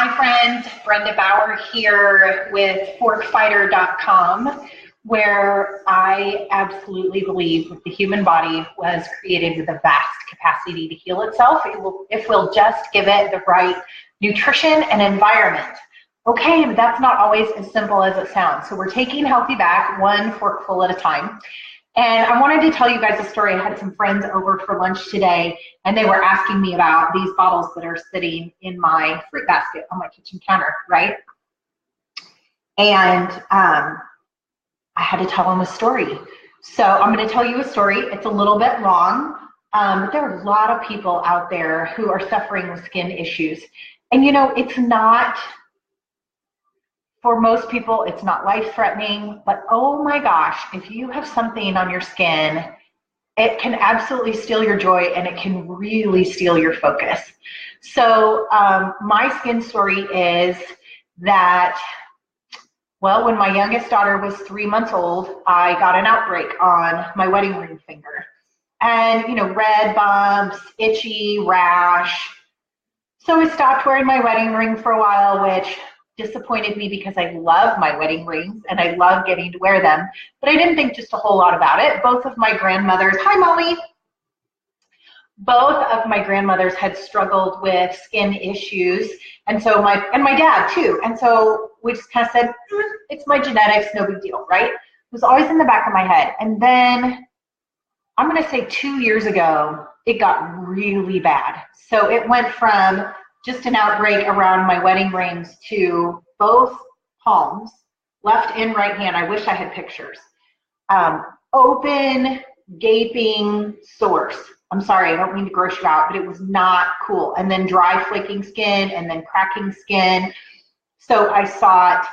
Hi friends, Brenda Bauer here with forkfighter.com, where I absolutely believe that the human body was created with a vast capacity to heal itself if we'll just give it the right nutrition and environment. Okay, but that's not always as simple as it sounds. So we're taking Healthy Back one forkful at a time. And I wanted to tell you guys a story. I had some friends over for lunch today, and they were asking me about these bottles that are sitting in my fruit basket on my kitchen counter, right? And I had to tell them a story. So I'm going to tell you a story. It's a little bit long, but there are a lot of people out there who are suffering with skin issues. And you know, it's not, for most people, it's not life-threatening, but oh my gosh, if you have something on your skin, it can absolutely steal your joy and it can really steal your focus. So my skin story is that, well, when my youngest daughter was 3 months old, I got an outbreak on my wedding ring finger. And, you know, red bumps, itchy, rash. So I stopped wearing my wedding ring for a while, which disappointed me because I love my wedding rings and I love getting to wear them, but I didn't think just a whole lot about it. Both of my grandmothers, hi Molly, both of my grandmothers had struggled with skin issues, and so my dad too, and so we just kind of said, it's my genetics, no big deal, right? It was always in the back of my head. And then I'm going to say 2 years ago, it got really bad. So it went from just an outbreak around my wedding rings to both palms, left and right hand. I wish I had pictures. Open, gaping sores. I'm sorry, I don't mean to gross you out, but it was not cool. And then dry, flaking skin, and then cracking skin. So I sought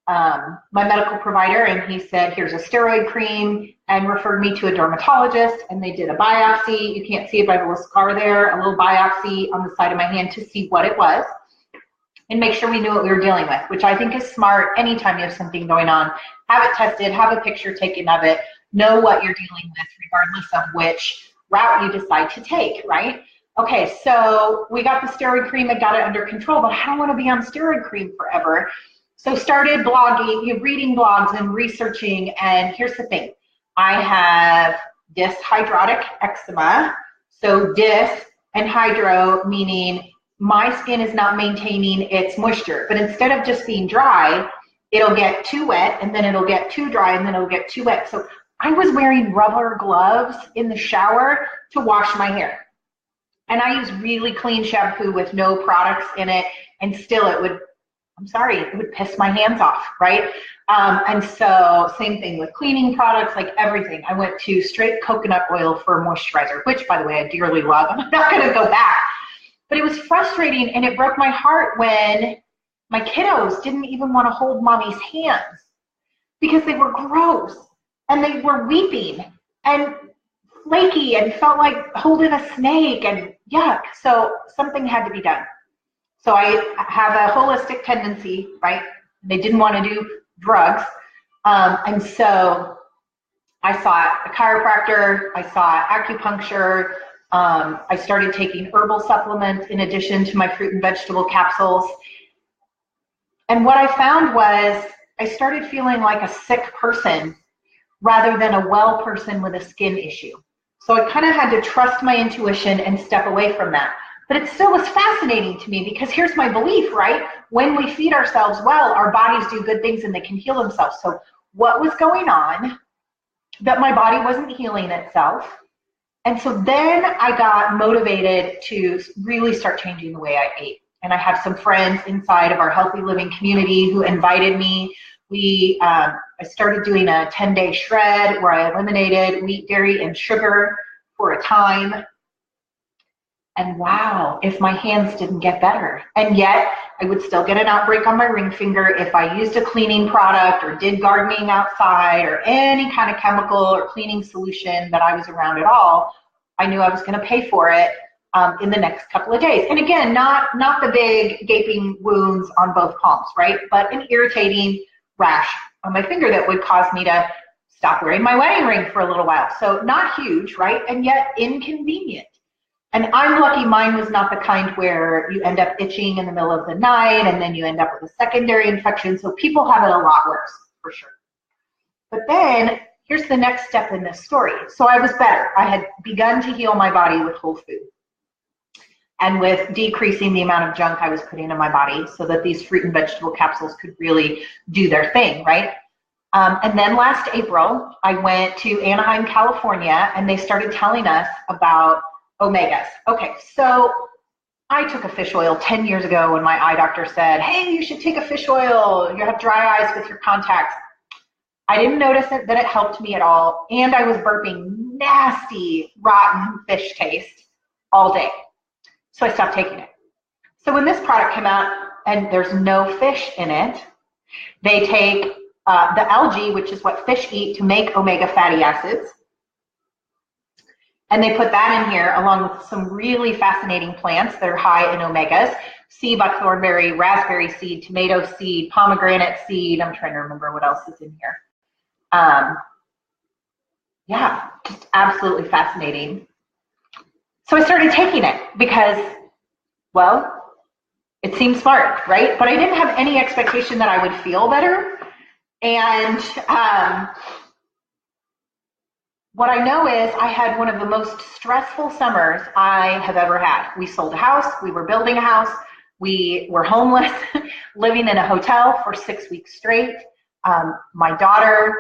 my medical provider, and he said, here's a steroid cream, and referred me to a dermatologist, and they did a biopsy. You can't see it by the little scar there, a little biopsy on the side of my hand to see what it was and make sure we knew what we were dealing with, which I think is smart. Anytime you have something going on, have it tested, have a picture taken of it, know what you're dealing with regardless of which route you decide to take, right? Okay, so we got the steroid cream and got it under control, but I don't want to be on steroid cream forever. So started blogging, reading blogs and researching, and here's the thing. I have dyshydrotic eczema. So dys and hydro meaning my skin is not maintaining its moisture, but instead of just being dry, it'll get too wet and then it'll get too dry and then it'll get too wet. So I was wearing rubber gloves in the shower to wash my hair. And I use really clean shampoo with no products in it, and still it would, I'm sorry, it would piss my hands off, right? And so same thing with cleaning products, like everything. I went to straight coconut oil for moisturizer, which by the way, I dearly love. I'm not gonna go back. But it was frustrating and it broke my heart when my kiddos didn't even wanna hold mommy's hands because they were gross and they were weeping and flaky and felt like holding a snake and yuck. So something had to be done. So I have a holistic tendency, right? They didn't want to do drugs. And so I saw a chiropractor, I saw acupuncture, I started taking herbal supplements in addition to my fruit and vegetable capsules. And what I found was I started feeling like a sick person rather than a well person with a skin issue. So I kind of had to trust my intuition and step away from that. But it still was fascinating to me because here's my belief, right? When we feed ourselves well, our bodies do good things and they can heal themselves. So what was going on that my body wasn't healing itself? And so then I got motivated to really start changing the way I ate. And I have some friends inside of our healthy living community who invited me. I started doing a 10-day shred where I eliminated wheat, dairy, and sugar for a time. And wow, if my hands didn't get better. And yet I would still get an outbreak on my ring finger if I used a cleaning product or did gardening outside or any kind of chemical or cleaning solution that I was around at all. I knew I was going to pay for it in the next couple of days. And again, not the big gaping wounds on both palms, right? But an irritating rash on my finger that would cause me to stop wearing my wedding ring for a little while. So not huge, right? And yet inconvenient. And I'm lucky mine was not the kind where you end up itching in the middle of the night and then you end up with a secondary infection. So people have it a lot worse, for sure. But then here's the next step in this story. So I was better. I had begun to heal my body with whole food and with decreasing the amount of junk I was putting in my body so that these fruit and vegetable capsules could really do their thing, right? And then last April, I went to Anaheim, California, and they started telling us about omegas. Okay, so I took a fish oil 10 years ago when my eye doctor said, hey, you should take a fish oil. You have dry eyes with your contacts. I didn't notice that it helped me at all, and I was burping nasty, rotten fish taste all day. So I stopped taking it. So when this product came out and there's no fish in it, they take the algae, which is what fish eat to make omega fatty acids, and they put that in here along with some really fascinating plants that are high in omegas: sea buckthornberry, raspberry seed, tomato seed, pomegranate seed. I'm trying to remember what else is in here. Yeah, just absolutely fascinating. So I started taking it because, well, it seemed smart, right? But I didn't have any expectation that I would feel better. And what I know is I had one of the most stressful summers I have ever had. We sold a house, we were building a house, we were homeless, living in a hotel for 6 weeks straight. My daughter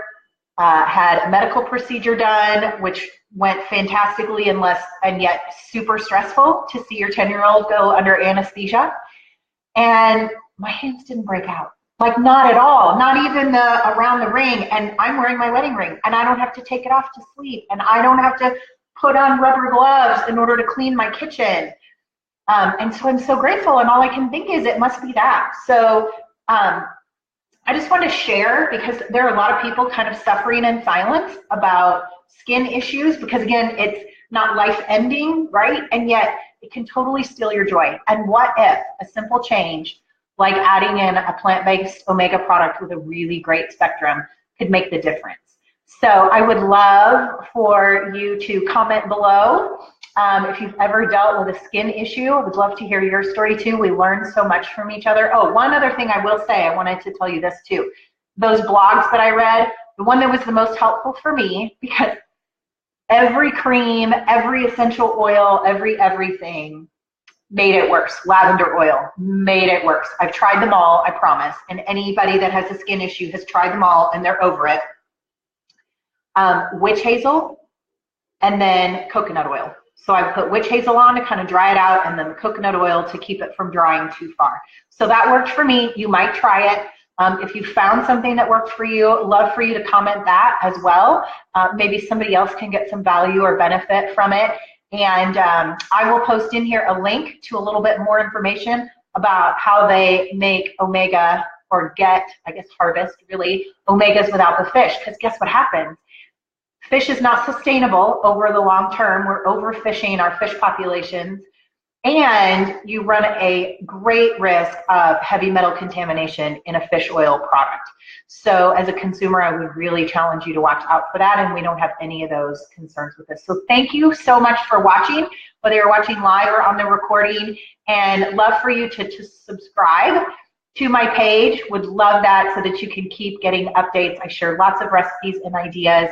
had a medical procedure done, which went fantastically and yet super stressful to see your 10-year-old go under anesthesia. And my hands didn't break out. Like, not at all, not even around the ring. And I'm wearing my wedding ring, and I don't have to take it off to sleep, and I don't have to put on rubber gloves in order to clean my kitchen. And so I'm so grateful, and all I can think is it must be that. So I just want to share, because there are a lot of people kind of suffering in silence about skin issues, because again, it's not life-ending, right? And yet it can totally steal your joy. And what if a simple change, like adding in a plant-based omega product with a really great spectrum, could make the difference? So I would love for you to comment below if you've ever dealt with a skin issue. I would love to hear your story too. We learn so much from each other. Oh, one other thing I will say, I wanted to tell you this too. Those blogs that I read, the one that was the most helpful for me, because every cream, every essential oil, everything made it worse. Lavender oil made it worse. I've tried them all, I promise. And anybody that has a skin issue has tried them all and they're over it. Witch hazel and then coconut oil. So I put witch hazel on to kind of dry it out, and then the coconut oil to keep it from drying too far. So that worked for me. You might try it. If you found something that worked for you, love for you to comment that as well. Maybe somebody else can get some value or benefit from it. And I will post in here a link to a little bit more information about how they make omega, or get, I guess, harvest really, omegas without the fish. Because guess what happens? Fish is not sustainable over the long term. We're overfishing our fish populations, and you run a great risk of heavy metal contamination in a fish oil product. So as a consumer, I would really challenge you to watch out for that, and we don't have any of those concerns with this. So thank you so much for watching, whether you're watching live or on the recording, and love for you to subscribe to my page. Would love that so that you can keep getting updates. I share lots of recipes and ideas.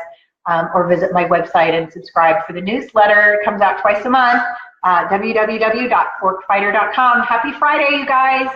Or visit my website and subscribe for the newsletter. It comes out twice a month, www.porkfighter.com. Happy Friday, you guys.